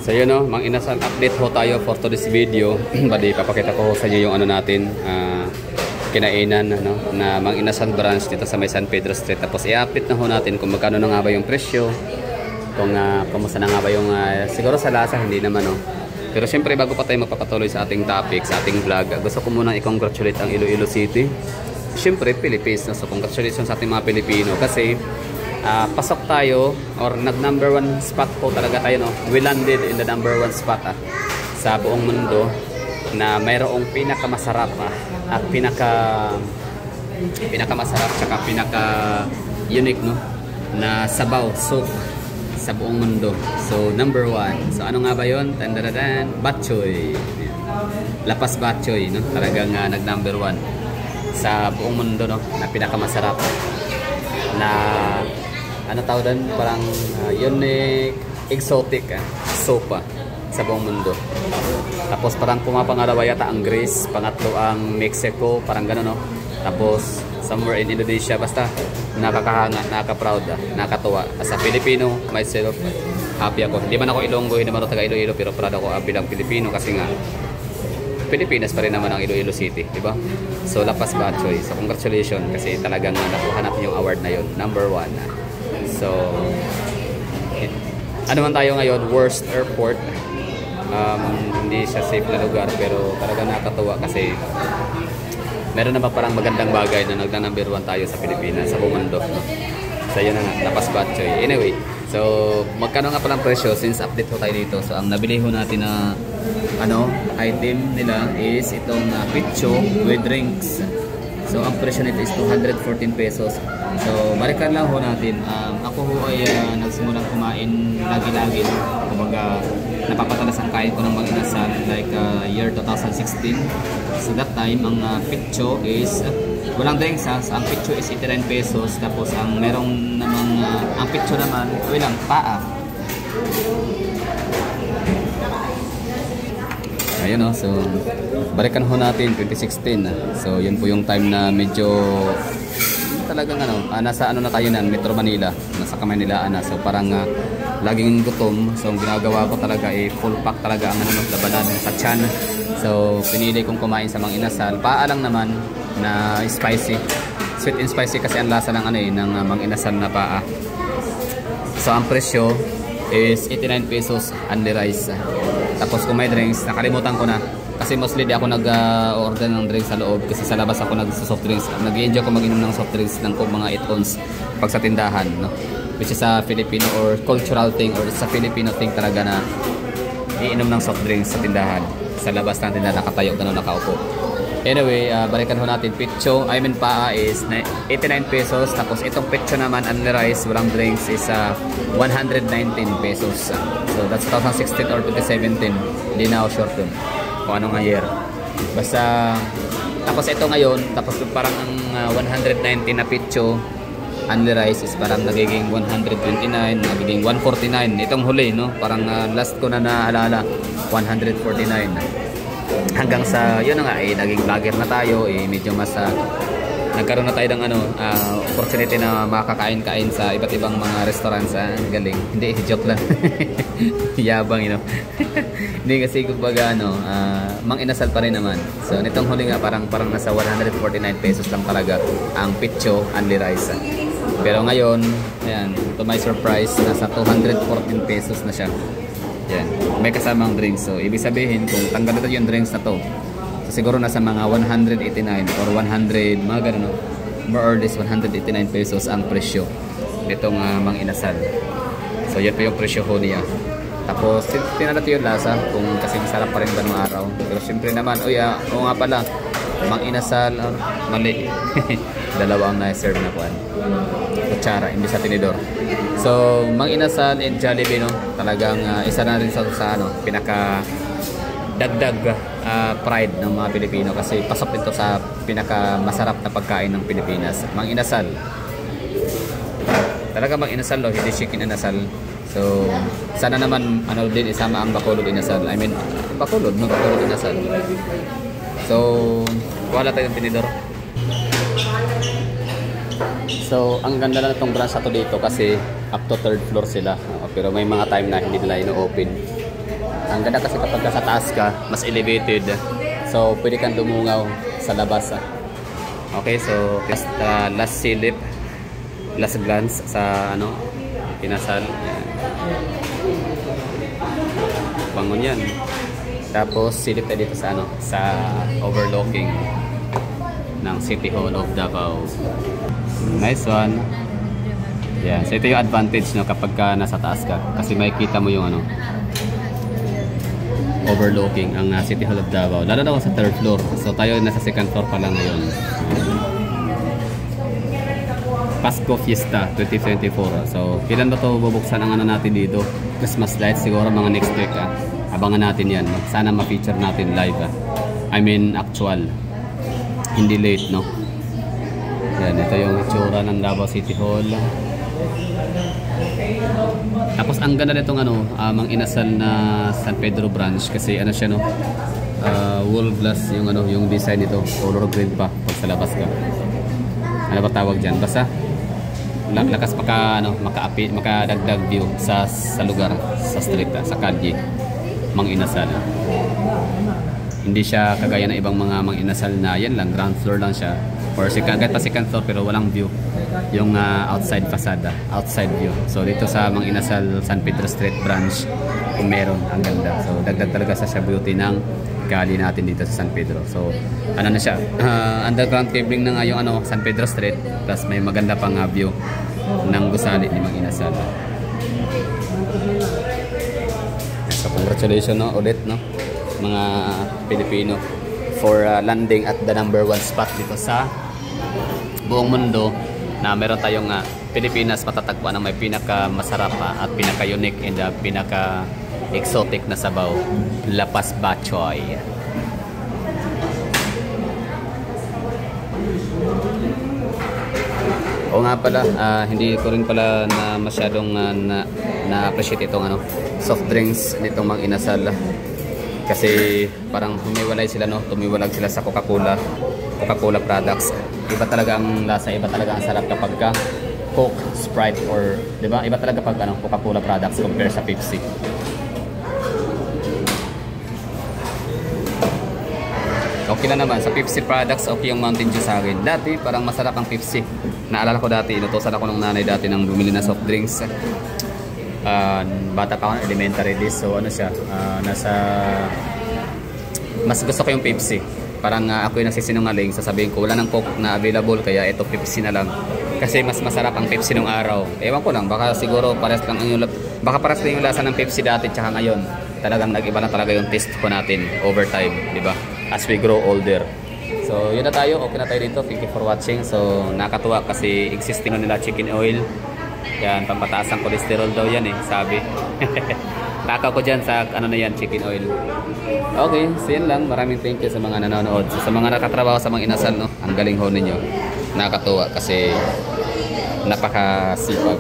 So yun o, Mang Inasal, update ho tayo for today's video. Bali, papakita ko sa inyo yung ano natin, kinainan na Mang Inasal branch dito sa may San Pedro Street. Tapos i-update na ho natin kung magkano na nga ba yung presyo, kung kumusta na nga ba yung, siguro sa lasa, hindi naman o. Pero syempre bago pa tayo magpapatuloy sa ating topic, sa ating vlog, gusto ko muna i-congratulate ang Iloilo City. Syempre, Philippines. So congratulations sa ating mga Pilipino kasi pasok tayo or nag-number 1 spot po talaga tayo, no? We landed in the number 1 spot sa buong mundo na mayroong pinakamasarap at pinakamasarap tsaka pinaka-unique, no? Na sabaw, soup sa buong mundo. So number 1. So ano nga ba yun? Tandaradan, batchoy. Lapas batchoy, no? Talagang nag-number 1 sa buong mundo, no? Na pinakamasarap na ano tawag doon, parang unique, exotic sopa sa buong mundo. Tapos parang pumapangalawa yata ang Greece, pangatlo ang Mexico, parang gano'n, no? Tapos somewhere in Indonesia, basta nakakahanga, nakaka-proud, nakakatuwa. As a Filipino, myself, happy ako. Hindi man ako Ilonggo, hindi man ako taga Iloilo, pero proud ako bilang Pilipino kasi nga Pilipinas pa rin naman ang Iloilo City, di ba? So lapas batchoy. So congratulations kasi talagang nakuha natin yung award na yun, number 1. So, ano man tayo ngayon, worst airport. Hindi siya safe na lugar pero talaga nakakatuwa kasi meron naman parang magandang bagay na nagna-number 1 tayo sa Pilipinas, sa buong mundo. No? So, yun na nga, lapas batchoy. Anyway, so, magkano nga palang presyo since update ko tayo dito. So, ang nabili ho natin na item nila is itong picho with drinks. So, ang presyo nito is 214 pesos. So, balikan lang ho natin. Ako ho ay nagsimulang kumain lagi-lagi. Kumbaga, napapatalas ang kain ko ng Mang Inasal like year 2016. So, that time, ang picho is, walang drinks ha. So, ang picho is 89 pesos. Tapos, ang merong namang, ang picho naman, walang paa. Ayun o, so balikan ho natin 2016. So yun po yung time na medyo talagang nasa na tayo na Metro Manila, nasa Kamaynilaan na. So parang laging gutom. So ang ginagawa ko talaga full pack talaga ang labanan sa tiyan. So pinili kong kumain sa Mang Inasal. Paa lang naman na spicy, sweet and spicy kasi ang lasa ng ng Mang Inasal na paa. So ang presyo is 89 pesos only rice. Tapos kung may drinks, nakalimutan ko na. Kasi mostly di ako nag-order ng drinks sa loob. Kasi sa labas ako nag-soft drinks. Nag-enjoy ko mag-inom ng soft drinks ng mga 8 ounce pag sa tindahan. No? Which is a Filipino or cultural thing or it's a Filipino thing talaga na iinom ng soft drinks sa tindahan. Sa labas ng tindahan, nakatayo, gano'n nakaupo. Anyway, balikan ho natin. Picho, paa is 89 pesos. Tapos itong picho naman, only rice, walang drinks is 119 pesos. So that's 2016 or 2017. Hindi na ako sure dun kung anong year. Basta, tapos ito ngayon, tapos parang ang 119 na picho, only rice is parang nagiging 129, nagiging 149. Itong huli, no? Parang last ko na naalala, 149. Hanggang sa yun na nga naging vlogger na tayo, medyo mas nagkaroon na tayo ng opportunity na makakain-kain sa iba't ibang mga restaurants. Galing, hindi, joke lang. Yabang, hindi kasi kumbaga Mang Inasal pa rin naman. So nitong huli nga parang nasa 149 pesos lang talaga ang picho only rice. Pero ngayon, ayan, to my surprise, nasa 214 pesos na siya. Yan, may kasamang drinks. So, ibig sabihin, kung tanggal ito yung drinks na to, so, siguro nasa mga 189 or 100, mga gano'n, more or less 189 pesos ang presyo nitong Mang Inasal. So, yan po yung presyo ho niya. Tapos, tinala natin yung lasa, kung kasi masarap pa rin ba ng araw. Pero syempre naman, oo nga pala, Mang Inasal, mali. Dalawa ang na-serve na kuwan. Kutsara, hindi sa tinidor. So, Mang Inasal and Jollibee, no? Talagang isa na rin sa pinaka dagdag pride ng mga Pilipino kasi pasok dito sa pinaka masarap na pagkain ng Pilipinas. Mang Inasal. Talaga Mang Inasal, hindi chicken inasal. So, sana naman din isama ang Bacolod Inasal. Bacolod, no? Bacolod Inasal. So, wala tayong tinidor. So, ang ganda na itong branch na to dito kasi up to 3rd floor sila. Pero may mga time na hindi nila ino-open. Ang ganda kasi kapag sa taas ka, mas elevated. So, pwede kang dumungaw sa labas. Okay, so last silip, last glance sa ano, inasal. Bangon yan. Tapos silip tayo dito sa ano, sa overlooking ng City Hall of Davao. Nice one. Yeah, so ito yung advantage no kapag ka nasa taas ka kasi makikita mo yung ano, overlooking ang City Hall of Davao. Lalo na ako sa third floor. So tayo nasa second floor pa lang ngayon. Pasko Fiesta 2024. So kailan ba ito bubuksan ang ano natin dito? Christmas lights siguro mga next week. Abangan natin yan. No? Sana ma-feature natin live. I mean actual. Hindi late, no? Yan, ito yung itsura ng Davao City Hall. Tapos ang ganda nitong ano, Mang Inasal na San Pedro branch kasi ano siya no, wall glass yung ano, yung design nito, color green pa pag sa labas ka. Ano ba tawag diyan? Basta lakas makadagdag view sa lugar, sa street, sa kalye Mang Inasal. Hindi siya kagaya ng ibang mga Mang Inasal na yan lang, ground floor lang siya or kahit pa second floor pero walang view yung outside fasada, outside view. So dito sa Mang Inasal San Pedro Street branch kung meron, ang ganda. So dagdag talaga sa beauty ng gali natin dito sa San Pedro. So ano na siya, underground cabling na nga yung ano, San Pedro Street, plus may maganda pang view ng gusali ni Mang Inasal. So congratulations no, ulit no mga Pilipino for landing at the #1 spot dito sa buong mundo na meron tayong Pilipinas matatagpuan na may pinaka-masarap at pinaka-unique and pinaka-exotic na sabaw, Lapas Bachoy. O nga pala, hindi ko rin pala na masyadong na-appreciate itong ano, soft drinks nitong Mang Inasal. Kasi parang humiwalay sila no, tumiwalag sila sa Coca-Cola products. Iba talaga ang lasa, iba talaga ang sarap kapag ka Coke, Sprite or 'di ba? Iba talaga pag ano, Coca-Cola products compare sa Pepsi. Okay lang naman sa Pepsi products, okay yung Mountain Dew sa akin. Dati parang masarap ang Pepsi. Naalala ko dati, inutusan ako ng nanay dati ng bumili na soft drinks. Bata pa ako, elementary days, so ano siya, mas gusto ko yung Pepsi. Parang ako yung nagsisinungaling, sasabihin ko wala nang Coke na available kaya ito Pepsi na lang kasi mas masarap ang Pepsi nung araw. Ewan ko lang, baka siguro pares lang yung lasa ng Pepsi dati tsaka ngayon talagang nag-iba na talaga yung taste ko natin over time, di ba, as we grow older. So yun na tayo, okay na tayo dito. Thank you for watching. So nakatuwa kasi existing na nila chicken oil. Yan, pampataas ang cholesterol daw yan eh, sabi. Takaw ko dyan sa ano na yan, chicken oil. Okay, so yun lang. Maraming thank you sa mga nanonood. So, sa mga nakatrabaho sa Mang Inasal, no, ang galing ho ninyo. Nakakatuwa kasi napakasipag.